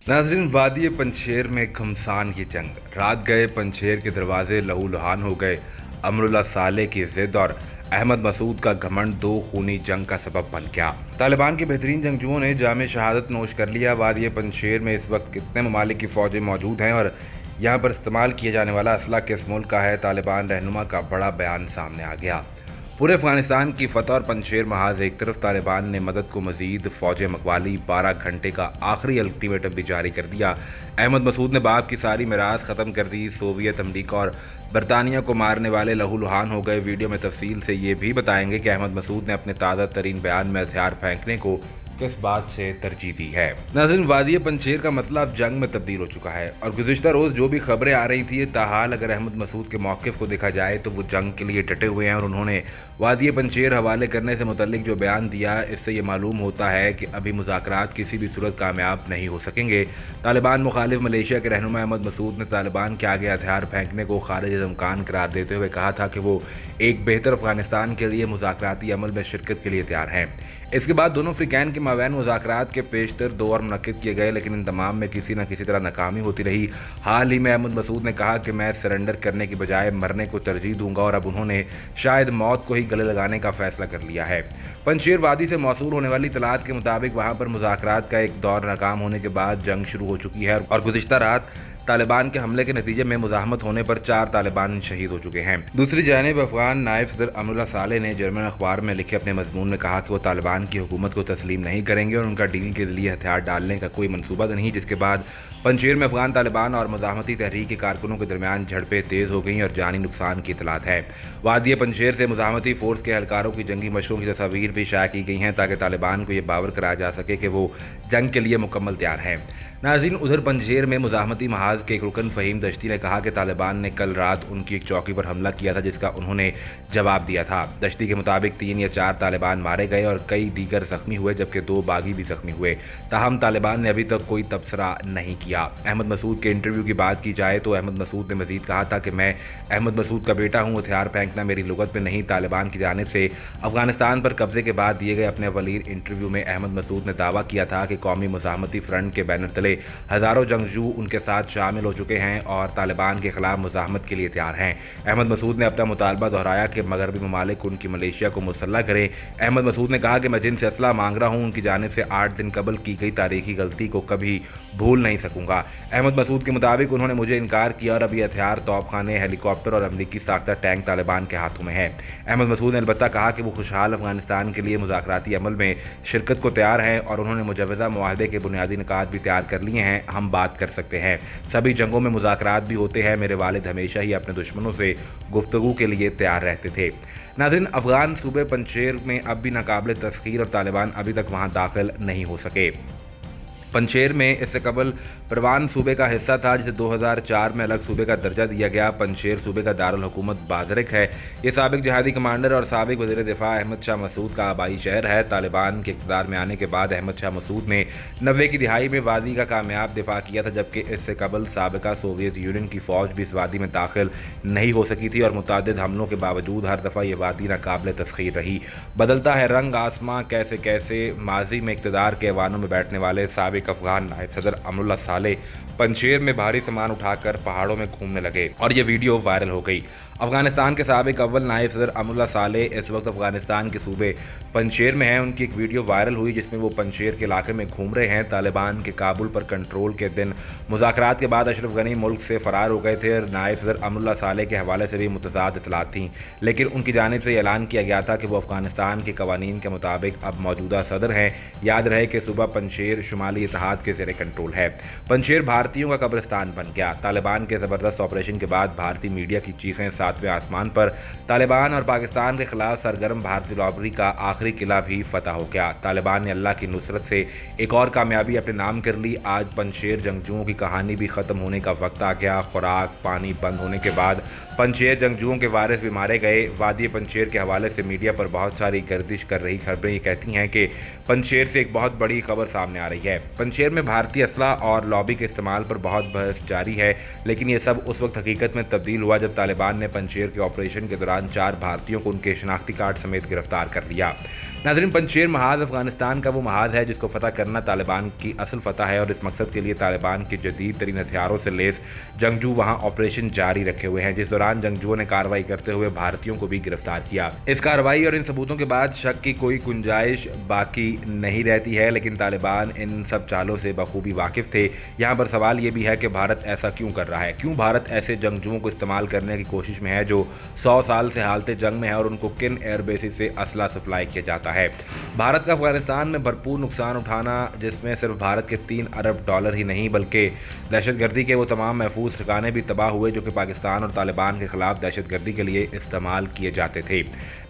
नाजरीन, वादी पंजशेर में घमसान की जंग। रात गए पंजशेर के दरवाजे लहूलुहान हो गए। अमरुल्लाह साले की जिद और अहमद मसूद का घमंड दो खूनी जंग का सबब बन गया। तालिबान के बेहतरीन जंगजुओं ने जाम शहादत नोश कर लिया। वादी पंजशेर में इस वक्त कितने ममालिक की फौजें मौजूद हैं और यहाँ पर इस्तेमाल किए जाने वाला असला किस मुल्क का है, तालिबान रहनुमा का बड़ा बयान सामने आ गया। पूरे अफगानिस्तान की फतह और पंजशेर महाज एक तरफ, तालिबान ने मदद को मजीद फौजें मंगवाली। 12 घंटे का आखिरी अल्टीमेटम भी जारी कर दिया। अहमद मसूद ने बाप की सारी मिरास ख़त्म कर दी। सोवियत, अमरीका और बरतानिया को मारने वाले लहूलुहान हो गए। वीडियो में तफसील से ये भी बताएंगे कि अहमद मसूद ने अपने ताज़ा तरीन बयान में हथियार फेंकने को किस बात से तरजीह दी है। नाज़रीन, वादी पंजशेर का मसला अब जंग में तब्दील हो चुका है और गुज़िश्ता रोज़ जो भी खबरें आ रही थी, ताहाल अगर अहमद मसूद के मौक़िफ़ को देखा जाए तो वो जंग के लिए डटे हुए हैं और उन्होंने वादी पंजशेर हवाले करने से मुतल्लिक जो बयान दिया, इससे ये मालूम होता है कि अभी मुज़ाकरात किसी भी सूरत कामयाब नहीं हो सकेंगे। तालिबान मुखालिफ मलेशिया के रहनुमा अहमद मसूद ने तालिबान के आगे हथियार फेंकने को खारिज इम्कान करार देते हुए कहा था कि वो एक बेहतर अफगानिस्तान के लिए मुज़ाकराती अमल में शिरकत के लिए तैयार हैं। इसके बाद दोनों फ्रीकैन के माबैन मुज़ाकरात के पेशतर 2 और मुनक्किद किए गए, लेकिन इन तमाम में किसी न किसी तरह नाकामी होती रही। हाल ही में अहमद मसूद ने कहा कि मैं सरेंडर करने की बजाय मरने को तरजीह दूंगा और अब उन्होंने शायद मौत को ही गले लगाने का फैसला कर लिया है। पंजशेर वादी से मौसूल होने वाली इतलात के मुताबिक वहां पर मुज़ाकरात का एक दौर नाकाम होने के बाद जंग शुरू हो चुकी है और गुज़िश्ता रात तालिबान के हमले के नतीजे में मुज़ाहमत होने पर 4 तालिबान शहीद हो चुके हैं। दूसरी जानिब अफगान नायब सदर अमरुल्लाह साले ने जर्मन अखबार में लिखे अपने मजमून में कहा कि वो तालिबान की हुकूमत को तस्लीम नहीं करेंगे और उनका डील के लिए हथियार डालने का कोई मनसूबा नहीं। जिसके बाद पंजशेर में अफगान तालिबान और मुज़ाहमती तहरीक के कारकुनों के दरमियान झड़पें तेज़ हो गई और जानी नुकसान की इतलात है। वादी पंजशेर से मुज़ाहमती फोर्स के एहलकारों की जंगी मशकों की तस्वीर भी शाया की गई हैं ताकि तालिबान को ये बावर कराया जा सके कि वो जंग के लिए मुकम्मल तैयार हैं। नाज़रीन, उधर पंजशेर में मुज़ाहमती महाज के एक रुकन फ़हीम दश्ती ने कहा कि तालिबान ने कल रात उनकी एक चौकी पर हमला किया था, जिसका उन्होंने जवाब दिया था। दश्ती के मुताबिक 3 या 4 तालिबान मारे गए और कई दीगर जख्मी हुए, जबकि 2 बागी भी जख्मी हुए। ताहम तालिबान ने अभी तक कोई तबसरा नहीं किया। अहमद मसूद के इंटरव्यू की बात की जाए तो अहमद मसूद ने मजीद कहा था कि मैं अहमद मसूद का बेटा हूँ, हथियार फेंकना मेरी लुगत में नहीं। तालिबान की जानिब से अफगानिस्तान पर कब्जे के बाद दिए गए अपने वलीर इंटरव्यू में अहमद मसूद ने दावा किया था कि कौमी मुज़ाहमती फ्रंट के बैनर तले हज़ारों जंगजू उनके साथ शामिल हो चुके हैं और तालिबान के खिलाफ मुज़ाहमत के लिए तैयार हैं। अहमद मसूद ने अपना मुतालबा दोहराया कि मगरबी ममालिक उनकी मलेशिया को मुसल्लह करें। अहमद मसूद ने कहा कि मैं जिनसे असला मांग रहा हूँ, उनकी जानिब से 8 दिन कबल की गई तारीखी गलती को कभी भूल नहीं सकूंगा। अहमद मसूद के मुताबिक उन्होंने मुझे इनकार किया और अभी हथियार, तोपखाने, हेलीकॉप्टर और अमरीकी साख्ता टैंक तालिबान के हाथों में है। अहमद मसूद ने अलबत्ता कहा कि वो खुशहाल अफगानिस्तान के लिए मुज़ाकराती अमल में शिरकत को तैयार हैं और उन्होंने मुजवज़ा मुआहदे के बुनियादी निकात भी तैयार कर लिए हैं। हम बात कर सकते हैं। सभी जंगों में मुज़ाकरात भी होते हैं। मेरे वालिद हमेशा ही अपने दुश्मनों से गुफ्तगू के लिए तैयार रहते थे। नाज़रीन, अफगान सूबे पंजशेर में अब भी नाकाबिल तस्खीर और तालिबान अभी तक वहां दाखिल नहीं हो सके। पंजशेर में इससे कबल परवान सूबे का हिस्सा था, जिसे 2004 में अलग सूबे का दर्जा दिया गया। पंजशेर सूबे का दारुल हुकूमत बाजरिक है। ये साबिक जहादी कमांडर और साबिक वज़ीर दिफा अहमद शाह मसूद का आबाई शहर है। तालिबान के इक़्तिदार में आने के बाद अहमद शाह मसूद ने 90 की दिहाई में वादी का कामयाब दिफा किया था, जबकि इससे कबल साबिका सोवियत यूनियन की फ़ौज भी इस वादी में दाखिल नहीं हो सकी थी और मुतअद्दिद हमलों के बावजूद हर दफ़ा ये वादी नाकाबिल तस्खीर रही। बदलता है रंग आसमां कैसे कैसे। माजी में इक़्तिदार के ऐवानों में बैठने वाले साबिक अफगान नायब सदर अमरुल्लाह साले पंजशेर में भारी सामान उठाकर पहाड़ों में घूमने लगे और ये वीडियो वायरल हो गई। अफगानिस्तान के साबिक अव्वल नायब सदर अमरुल्लाह साले इस वक्त अफगानिस्तान के सूबे पंजशेर में हैं। उनकी एक वीडियो वायरल हुई जिसमें वो पंजशेर के इलाके में घूम रहे हैं। तालिबान के काबुल पर कंट्रोल के दिन मुज़ाकरात के बाद अशरफ गनी मुल्क से फरार हो गए थे और नायब सदर अमरुल्लाह साले के हवाले से भी मुतज़ाद इतलात थीं, लेकिन उनकी जानिब से ऐलान किया गया था कि वो अफगानिस्तान के कवानीन के मुताबिक अब मौजूदा सदर हैं। याद रहे कि सूबा पंजशेर शुमाली इत्तेहाद के ज़ेरे कंट्रोल है। पंजशेर भारतीयों का कब्रिस्तान बन गया। तालिबान के ज़बरदस्त ऑपरेशन के बाद भारतीय मीडिया की चीखें 7वें आसमान पर। तालिबान और पाकिस्तान के खिलाफ सरगर्म भारतीय लॉबरी का आखिरी किला भी फतह हो गया। तालिबान ने अल्लाह की नुसरत से एक और कामयाबी अपने नाम कर ली। आज पंजशेर जंगजुओं की कहानी भी ख़त्म होने का वक्त आ गया। खुराक पानी बंद होने के बाद पंजशेर जंगजुओं के वारिस भी मारे गए। वादी पंजशेर के हवाले से मीडिया पर बहुत सारी गर्दिश कर रही खबरें ये कहती हैं कि पंजशेर से एक बहुत बड़ी खबर सामने आ रही है। पंजशेर में भारतीय असला और लॉबी के इस्तेमाल पर बहुत बहस जारी है, लेकिन ये सब उस वक्त हकीकत में तब्दील हुआ जब तालिबान ने पंजशेर के ऑपरेशन के दौरान 4 भारतीयों को उनके शनाख्ती कार्ड समेत गिरफ्तार कर लिया। नाज़रीन, पंजशेर महाज अफगानिस्तान का वो महाज है जिसको फतह करना तालिबान की असल फतह है और इस मकसद के लिए तालिबान के जदीद तरीन हथियारों से लैस जंगजू वहां ऑपरेशन जारी रखे हुए हैं, जिस दौरान जंगजुओं ने कार्रवाई करते हुए भारतीयों को भी गिरफ्तार किया। इस कार्रवाई और इन सबूतों के बाद शक की कोई गुंजाइश बाकी नहीं रहती है, लेकिन तालिबान इन सब चालों से बखूबी वाकिफ थे। यहाँ पर सवाल ये भी है कि भारत ऐसा क्यों कर रहा है, क्यों भारत ऐसे जंगजुओं को इस्तेमाल करने की कोशिश में है जो 100 साल से हालते जंग में है और उनको किन एयरबेसिस से असला सप्लाई किया जाता है। भारत का अफगानिस्तान में भरपूर नुकसान उठाना, जिसमें सिर्फ भारत के $3 अरब ही नहीं बल्कि दहशतगर्दी के वो तमाम महफूज ठिकाने भी तबाह हुए जो कि पाकिस्तान और तालिबान के खिलाफ दहशतगर्दी के लिए इस्तेमाल किए जाते थे।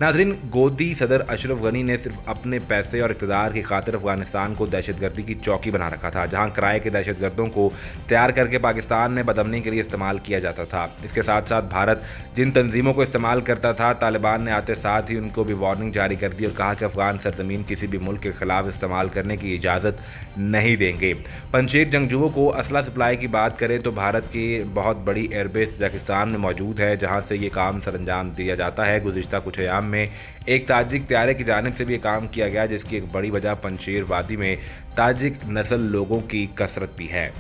नाज़रीन, गोदी सदर अशरफ गनी ने सिर्फ अपने पैसे और इक़्तिदार की खातिर अफगानिस्तान को दहशतगर्दी की चौकी बना रखा था, जहां किराए के दहशतगर्दों को तैयार करके पाकिस्तान में बदअमनी के लिए इस्तेमाल किया जाता था। इसके साथ साथ भारत जिन तंजीमों को इस्तेमाल करता था, तालिबान ने आते साथ ही उनको भी वार्निंग जारी कर दी और कहा कि अफगान सरजमीन किसी भी मुल्क के खिलाफ इस्तेमाल करने की इजाज़त नहीं देंगे। पंजशेर जंगजुओं को असला सप्लाई की बात करें तो भारत की बहुत बड़ी एयरबेस तजाकिस्तान में मौजूद है, जहां से ये काम सरअंजाम दिया जाता है। गुज़िश्ता कुछ अयाम में एक ताजिक त्यारे की जानिब से भी ये काम किया गया, जिसकी एक बड़ी वजह पंजशेर वादी में ताजिक नस्ल लोगों की कसरत भी है।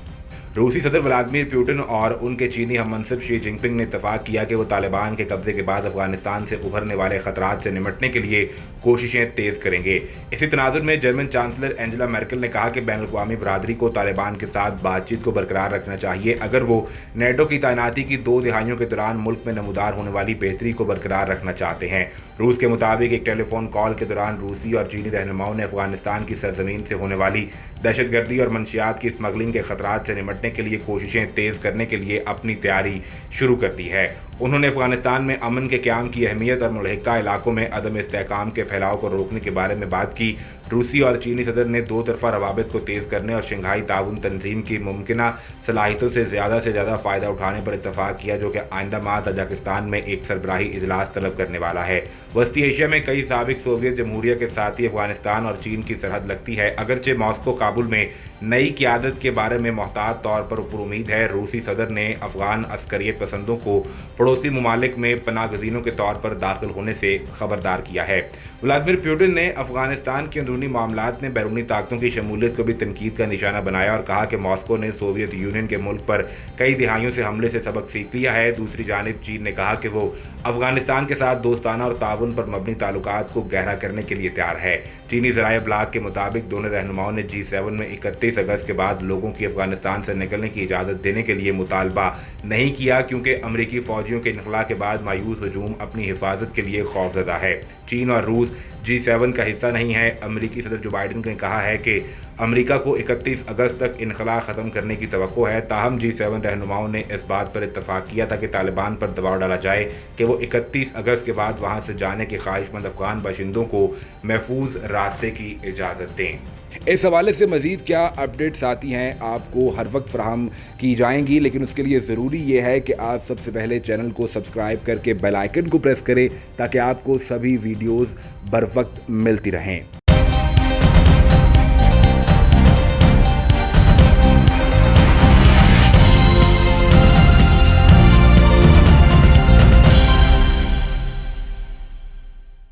रूसी सदर व्लादिमीर पुतिन और उनके चीनी हममनसब शी जिनपिंग ने इत्तफाक किया कि वो तालिबान के कब्जे के बाद अफगानिस्तान से उभरने वाले खतरात से निपटने के लिए कोशिशें तेज़ करेंगे। इसी तनाजुर में जर्मन चांसलर एंजेला मर्केल ने कहा कि बैनुल-अक़वामी बरादरी को तालिबान के साथ बातचीत को बरकरार रखना चाहिए अगर वो नेटो की तैनाती की 2 दिहाइयों के दौरान मुल्क में नमूदार होने वाली बेहतरी को बरकरार रखना चाहते हैं। रूस के मुताबिक एक टेलीफोन कॉल के दौरान रूसी और चीनी रहनुमाओं ने अफगानिस्तान की सरजमीन से होने वाली दहशतगर्दी और मंशियात की स्मगलिंग के खतरात से निपटने के लिए कोशिशें तेज करने के लिए अपनी तैयारी शुरू कर दी है। उन्होंने अफगानिस्तान में अमन के क़याम की अहमियत और मुल्हिका इलाकों में अदम इस्तेहकाम के फैलाव को रोकने के बारे में बात की। रूसी और चीनी सदर ने 2 तरफा रवाबित को तेज़ करने और शंघाई ताउन तंजीम की मुमकिना सलाहियतों से ज़्यादा फ़ायदा उठाने पर इत्तफाक किया, जो कि आइंदा माह तजाकिस्तान में एक सरबराही इजलास तलब करने वाला है। वस्ती एशिया में कई साबिक सोवियत जमहूरिया के साथ ही अफगानिस्तान और चीन की सरहद लगती है। अगरचे मॉस्को काबुल में नई क़यादत के बारे में मोहतात तौर पर उम्मीद है, रूसी सदर ने अफगान अस्करियत पसंदों को पड़ोसी ममालिक में पनाह गज़ीनों के तौर पर दाखिल होने से खबरदार किया है। व्लादिमीर पुतिन ने अफगानिस्तान के अंदरूनी मामलात में बैरूनी ताकतों की शमूलियत को भी तनकीद का निशाना बनाया और कहा कि मॉस्को ने सोवियत यूनियन के मुल्क पर कई दिहाइयों से हमले से सबक सीख लिया है। दूसरी जानिब चीन ने कहा कि वो अफगानिस्तान के साथ दोस्ताना और ताउन पर मबनी ताल्लुकात को गहरा करने के लिए तैयार है। चीनी ज़राए इब्लाग के मुताबिक दोनों रहनुमाओं ने G7 में 31 अगस्त के बाद लोगों की अफगानिस्तान से निकलने की इजाज़त देने के लिए मुतालबा नहीं किया, क्योंकि अमरीकी फौजियों के इनखला के बाद मायूस हजूम अपनी हिफाजत के लिए खौफजदा है। चीन और रूस G7 का हिस्सा नहीं है। अमरीकी सदर जो बाइडन ने कहा है कि अमरीका को 31 अगस्त तक इनखला ख़त्म करने की तवक्को है। ताहम G7 रहनुमाओं ने इस बात पर इत्तफाक किया था कि तालिबान पर दबाव डाला जाए कि वो 31 अगस्त के बाद वहाँ से जाने के ख्वाहिशमंद अफगान बाशिंदों को महफूज रास्ते की इजाज़त दें। इस हवाले से मज़ीद क्या अपडेट्स आती हैं आपको हर वक्त फराहम की जाएंगी, लेकिन उसके लिए ज़रूरी ये है कि आप सबसे पहले चैनल को सब्सक्राइब करके बेल आइकन को प्रेस करें ताकि आपको सभी वीडियोज़ बर वक्त मिलती रहें।